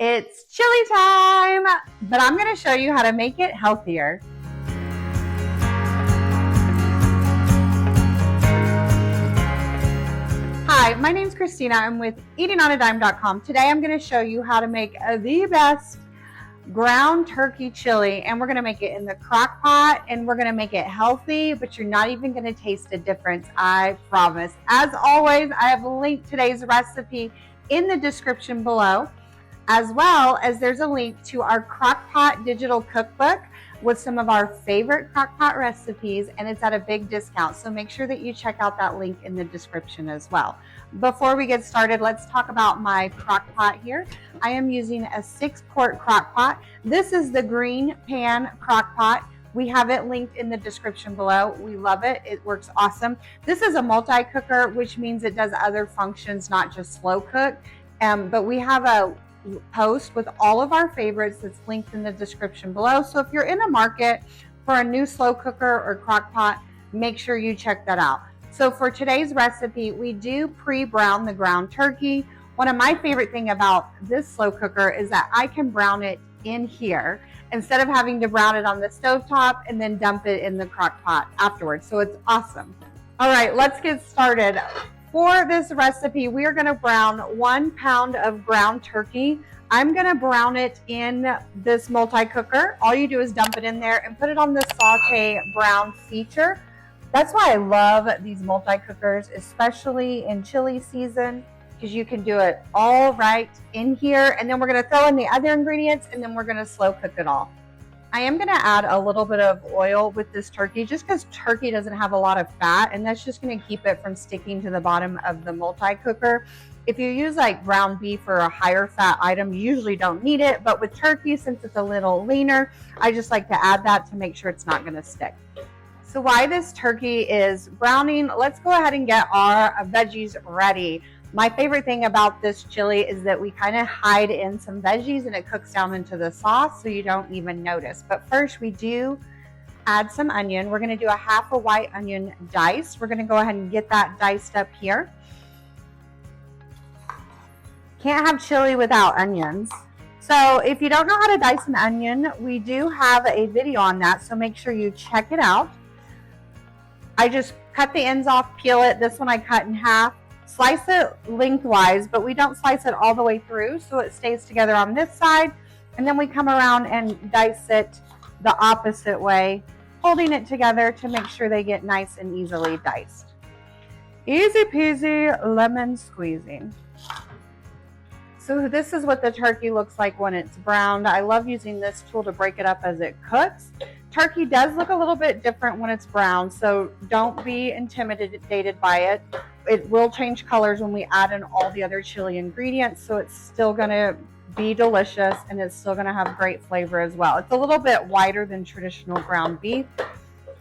It's chili time, but I'm going to show you how to make it healthier. Hi, my name's Christina. I'm with eatingonadime.com. Today I'm going to show you how to make the best ground turkey chili, and we're going to make it in the crock pot, and we're going to make it healthy, but you're not even going to taste a difference, I promise. As always, I have linked today's recipe in the description below, as well as there's a link to our Crockpot digital cookbook with some of our favorite crockpot recipes, and it's at a big discount. So make sure that you check out that link in the description as well. Before we get started, let's talk about my crockpot here. I am using a 6-quart crockpot. This is the green pan crockpot. We have it linked in the description below. We love it. It works awesome. This is a multi-cooker, which means it does other functions, not just slow cook. But we have a post with all of our favorites that's linked in the description below. So if you're in a market for a new slow cooker or crock pot, make sure you check that out. So for today's recipe, we do pre-brown the ground turkey. One of my favorite things about this slow cooker is that I can brown it in here instead of having to brown it on the stovetop and then dump it in the crock pot afterwards. So it's awesome. All right, let's get started. For this recipe, we are going to brown 1 pound of ground turkey. I'm going to brown it in this multi-cooker. All you do is dump it in there and put it on the saute brown feature. That's why I love these multi-cookers, especially in chili season, because you can do it all right in here. And then we're going to throw in the other ingredients, and then we're going to slow cook it all. I am going to add a little bit of oil with this turkey just because turkey doesn't have a lot of fat, and that's just going to keep it from sticking to the bottom of the multi-cooker. If you use like ground beef or a higher fat item, you usually don't need it, but with turkey, since it's a little leaner, I just like to add that to make sure it's not going to stick. So while this turkey is browning, let's go ahead and get our veggies ready. My favorite thing about this chili is that we kind of hide in some veggies and it cooks down into the sauce so you don't even notice. But first we do add some onion. We're going to do a half a white onion diced. We're going to go ahead and get that diced up here. Can't have chili without onions. So if you don't know how to dice an onion, we do have a video on that, so make sure you check it out. I just cut the ends off, peel it. This one I cut in half. Slice it lengthwise, but we don't slice it all the way through so it stays together on this side. And then we come around and dice it the opposite way, holding it together to make sure they get nice and easily diced. Easy peasy lemon squeezing. So this is what the turkey looks like when it's browned. I love using this tool to break it up as it cooks. Turkey does look a little bit different when it's brown, so don't be intimidated by it. It will change colors when we add in all the other chili ingredients, so it's still going to be delicious and it's still going to have great flavor as well. It's a little bit whiter than traditional ground beef,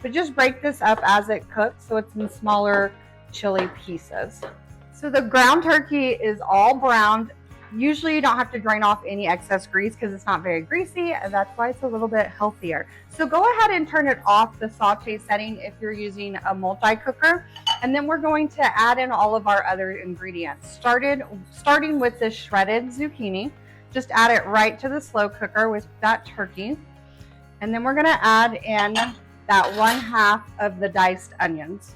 but just break this up as it cooks so it's in smaller chili pieces. So the ground turkey is all browned. Usually you don't have to drain off any excess grease because it's not very greasy, and that's why it's a little bit healthier. So go ahead and turn it off the saute setting if you're using a multi-cooker, and then we're going to add in all of our other ingredients. Starting with the shredded zucchini, just add it right to the slow cooker with that turkey, and then we're going to add in that 1/2 of the diced onions.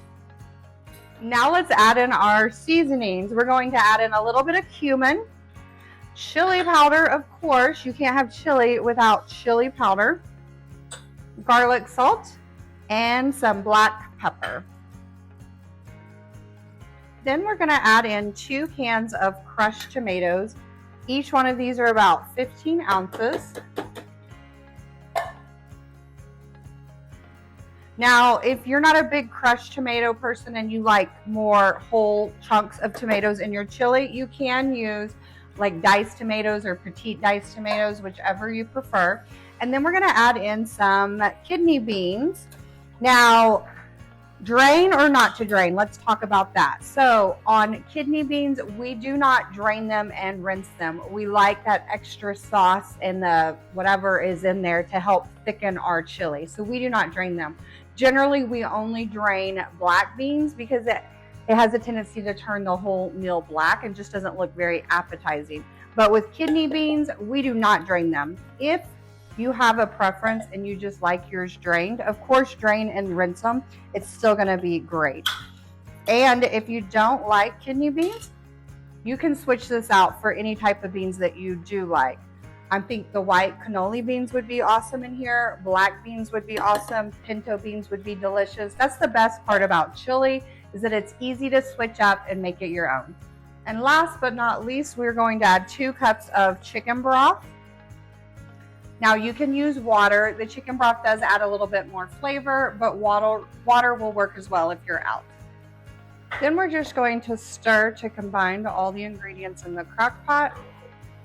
Now let's add in our seasonings. We're going to add in a little bit of cumin, chili powder, of course, you can't have chili without chili powder, garlic salt, and some black pepper. Then we're going to add in 2 cans of crushed tomatoes. Each one of these are about 15 ounces. Now, if you're not a big crushed tomato person and you like more whole chunks of tomatoes in your chili, you can use like diced tomatoes or petite diced tomatoes, whichever you prefer. And then we're going to add in some kidney beans. Now, drain or not to drain, let's talk about that. So on kidney beans, we do not drain them and rinse them. We like that extra sauce and the whatever is in there to help thicken our chili. So we do not drain them. Generally, we only drain black beans because it has a tendency to turn the whole meal black and just doesn't look very appetizing. But with kidney beans, we do not drain them. If you have a preference and you just like yours drained, of course drain and rinse them. It's still gonna be great. And if you don't like kidney beans, you can switch this out for any type of beans that you do like. I think the white cannoli beans would be awesome in here. Black beans would be awesome. Pinto beans would be delicious. That's the best part about chili, is that it's easy to switch up and make it your own. And last but not least, we're going to add 2 cups of chicken broth. Now you can use water. The chicken broth does add a little bit more flavor, but water will work as well if you're out. Then we're just going to stir to combine all the ingredients in the crock pot.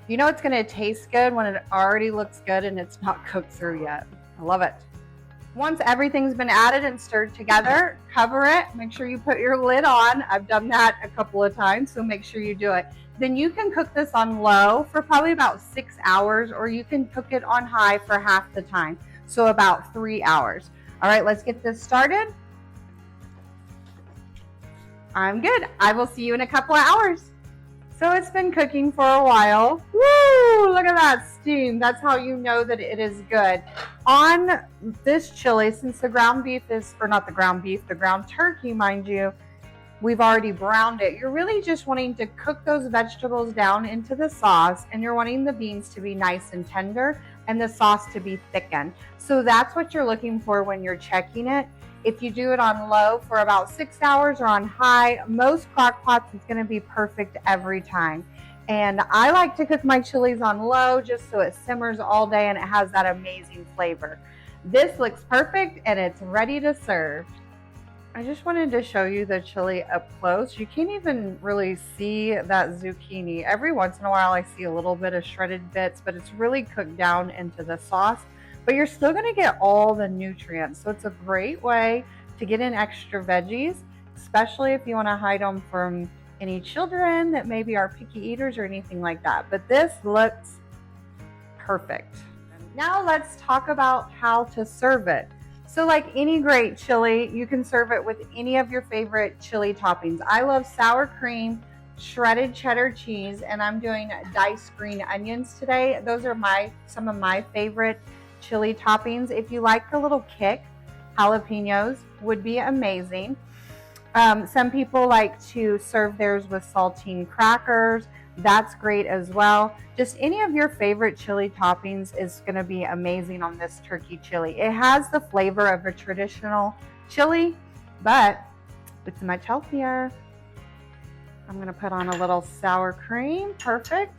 You know it's going to taste good when it already looks good and it's not cooked through yet. I love it. Once everything's been added and stirred together, cover it. Make sure you put your lid on. I've done that a couple of times, so make sure you do it. Then you can cook this on low for probably about 6 hours, or you can cook it on high for half the time, so about 3 hours. All right, let's get this started. I'm good. I will see you in a couple of hours. So it's been cooking for a while. Woo! Look at that steam. That's how you know that it is good. On this chili, since the ground beef is, or not the ground beef, the ground turkey, mind you, we've already browned it. You're really just wanting to cook those vegetables down into the sauce, and you're wanting the beans to be nice and tender and the sauce to be thickened. So that's what you're looking for when you're checking it. If you do it on low for about 6 hours or on high, most crock pots, it's gonna be perfect every time. And I like to cook my chilies on low just so it simmers all day and it has that amazing flavor. This looks perfect and it's ready to serve. I just wanted to show you the chili up close. You can't even really see that zucchini. Every once in a while I see a little bit of shredded bits, but it's really cooked down into the sauce. But you're still going to get all the nutrients. So it's a great way to get in extra veggies, especially if you want to hide them from any children that maybe are picky eaters or anything like that. But this looks perfect. Now let's talk about how to serve it. So like any great chili, you can serve it with any of your favorite chili toppings. I love sour cream, shredded cheddar cheese, and I'm doing diced green onions today. Those are some of my favorite chili toppings. If you like a little kick, jalapenos would be amazing. Some people like to serve theirs with saltine crackers. That's great as well. Just any of your favorite chili toppings is going to be amazing on this turkey chili. It has the flavor of a traditional chili, but it's much healthier. I'm going to put on a little sour cream. Perfect.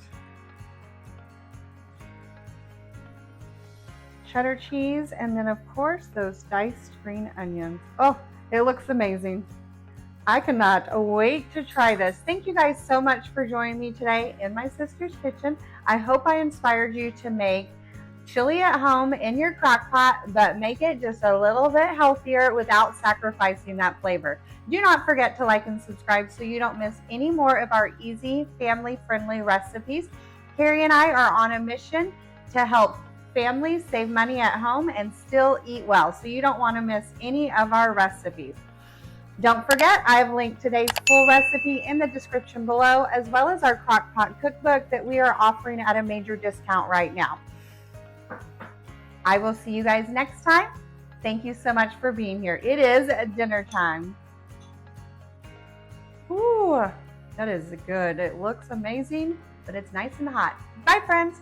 Cheddar cheese, and then of course those diced green onions. Oh, it looks amazing. I cannot wait to try this. Thank you guys so much for joining me today in my sister's kitchen. I hope I inspired you to make chili at home in your crock pot, but make it just a little bit healthier without sacrificing that flavor. Do not forget to like and subscribe so you don't miss any more of our easy, family-friendly recipes. Carrie and I are on a mission to help families save money at home and still eat well, so you don't want to miss any of our recipes. Don't forget, I've linked today's full recipe in the description below, as well as our crock pot cookbook that we are offering at a major discount right now. I will see you guys next time. Thank you so much for being here. It is dinner time. Ooh, that is good. It looks amazing, but it's nice and hot. Bye, friends.